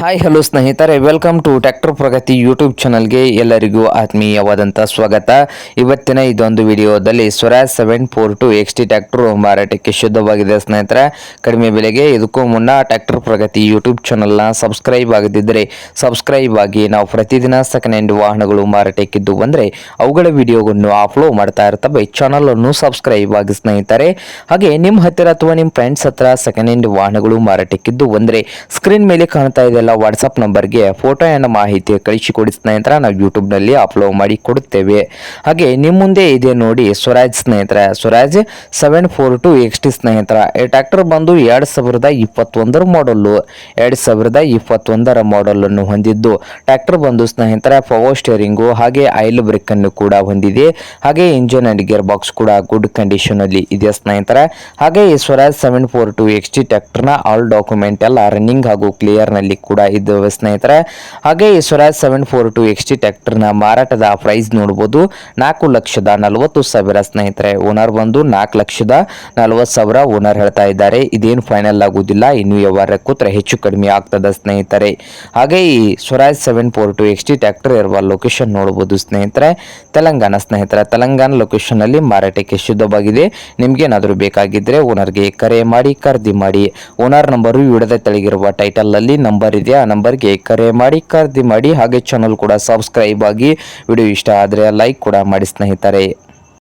Hi hello ಸ್ನೇಹಿತರೆ, welcome to tractor Pragati YouTube ಚಾನಲ್ಗೆ ಎಲ್ಲರಿಗೂ ಆತ್ಮೀಯವಾದಂಥ ಸ್ವಾಗತ. ಇವತ್ತಿನ ಇದೊಂದು ವಿಡಿಯೋದಲ್ಲಿ ಸ್ವರಾಜ್ 742 XT ಟ್ರ್ಯಾಕ್ಟರ್ ಮಾರಾಟಕ್ಕೆ ಶುದ್ಧವಾಗಿದೆ ಸ್ನೇಹಿತರೆ. ಕಡಿಮೆ ಬೆಲೆಗೆ. ಇದಕ್ಕೂ ಮುನ್ನ ಟ್ರ್ಯಾಕ್ಟರ್ ಪ್ರಗತಿ ಯೂಟ್ಯೂಬ್ ಚಾನಲ್ನ ಸಬ್ಸ್ಕ್ರೈಬ್ ಆಗದಿದ್ದರೆ ಸಬ್ಸ್ಕ್ರೈಬ್ ಆಗಿ. ನಾವು ಪ್ರತಿದಿನ ಸೆಕೆಂಡ್ ಹ್ಯಾಂಡ್ ವಾಹನಗಳು ಮಾರಾಟಕ್ಕಿದ್ದು ಬಂದರೆ ಅವುಗಳ ವಿಡಿಯೋವನ್ನು ಅಪ್ಲೋಡ್ ಮಾಡ್ತಾ ಇರ್ತವೆ. ಚಾನಲನ್ನು ಸಬ್ಸ್ಕ್ರೈಬ್ ಆಗಿ ಸ್ನೇಹಿತರೆ. ಹಾಗೆ ನಿಮ್ಮ ಹತ್ತಿರ ಅಥವಾ ನಿಮ್ಮ ಫ್ರೆಂಡ್ಸ್ ಹತ್ರ ಸೆಕೆಂಡ್ ಹ್ಯಾಂಡ್ ವಾಹನಗಳು ಮಾರಾಟಕ್ಕಿದ್ದು ಬಂದರೆ ಸ್ಕ್ರೀನ್ ಮೇಲೆ ಕಾಣ್ತಾ ಇದೆ ವಾಟ್ಸಪ್ ನಂಬರ್ಗೆ ಫೋಟೋ ಆ್ಯಂಡ್ ಮಾಹಿತಿ ಕಳಿಸಿಕೊಡಿ ಸ್ನೇಹಿತರೆ. ನಾವು ಯೂಟ್ಯೂಬ್ನಲ್ಲಿ ಅಪ್ಲೋಡ್ ಮಾಡಿ ಕೊಡುತ್ತೇವೆ. ಹಾಗೆ ನಿಮ್ಮ ಮುಂದೆ ಇದೆ ನೋಡಿ ಸ್ವರಾಜ್ ಸ್ನೇಹಿತರೆ, ಸ್ವರಾಜ್ 742 XT ಸ್ನೇಹಿತರೆ. ಈ ಟ್ರ್ಯಾಕ್ಟರ್ ಬಂದು 2021 ಮಾಡಲ್ಲು, 2021 ಮಾಡಲನ್ನು ಹೊಂದಿದ್ದು ಟ್ರ್ಯಾಕ್ಟರ್ ಬಂದು ಸ್ನೇಹಿತರೆ ಪವರ್ ಸ್ಟೇರಿಂಗು ಹಾಗೆ ಆಯಿಲ್ ಬ್ರೇಕ್ ಅನ್ನು ಕೂಡ ಹೊಂದಿದೆ. ಹಾಗೆ ಇಂಜಿನ್ ಅಂಡ್ ಗೇರ್ ಬಾಕ್ಸ್ ಕೂಡ ಗುಡ್ ಕಂಡೀಷನ್ ಅಲ್ಲಿ ಇದೆ ಸ್ನೇಹಿತರೆ. ಹಾಗೆ ಈ ಸ್ವರಾಜ್ 742 XT ಟ್ರ್ಯಾಕ್ಟರ್ನ ಆಲ್ ಡಾಕ್ಯುಮೆಂಟ್ ಎಲ್ಲ ರನ್ನಿಂಗ್ ಹಾಗೂ ಕ್ಲಿಯರ್ ನಲ್ಲಿ ಕೂಡ ಇದ್ದಾವೆ ಸ್ನೇಹಿತರೆ. ಹಾಗೆ ಈ ಸ್ವರಾಜ್ 742 XT ಟ್ರ್ಯಾಕ್ಟರ್ನ ಮಾರಾಟದ ಪ್ರೈಸ್ ನೋಡಬಹುದು 4,40,000 ಸ್ನೇಹಿತರೆ. ಓನರ್ ಬಂದು 4,40,000 ಓನರ್ ಹೇಳ್ತಾ ಇದ್ದಾರೆ. ಇದೇನು ಫೈನಲ್ ಆಗುವುದಿಲ್ಲ, ಇನ್ನು ವ್ಯವಹಾರ ಕೂತ್ರೆ ಹೆಚ್ಚು ಕಡಿಮೆ ಆಗ್ತದೆ ಸ್ನೇಹಿತರೆ. ಹಾಗೆ ಈ ಸ್ವರಾಜ್ 742 XT ಟ್ರ್ಯಾಕ್ಟರ್ ಇರುವ ಲೊಕೇಶನ್ ನೋಡಬಹುದು ಸ್ನೇಹಿತರೆ, ತೆಲಂಗಾಣ ಸ್ನೇಹಿತರೆ. ತೆಲಂಗಾಣ ಲೊಕೇಶನ್ ಅಲ್ಲಿ ಮಾರಾಟಕ್ಕೆ ಶುದ್ಧವಾಗಿದೆ. ನಿಮ್ಗೆ ಏನಾದರೂ ಬೇಕಾಗಿದ್ರೆ ಓನರ್ಗೆ ಕರೆ ಮಾಡಿ ಖರೀದಿ ಮಾಡಿ. ಓನರ್ ನಂಬರು ವಿಡಿಯೋದ ತೆಳಗಿರುವ ಟೈಟಲ್ ಅಲ್ಲಿ ನಂಬರ್ ಇದೆ, ಆ ನಂಬರ್ಗೆ ಕರೆ ಮಾಡಿ ಖರೀದಿ ಮಾಡಿ. ಹಾಗೆ ಚಾನಲ್ ಕೂಡ ಸಬ್ಸ್ಕ್ರೈಬ್ ಆಗಿ. ವಿಡಿಯೋ ಇಷ್ಟ ಆದರೆ ಲೈಕ್ ಕೂಡ ಮಾಡಿ ಸ್ನೇಹಿತರೆ.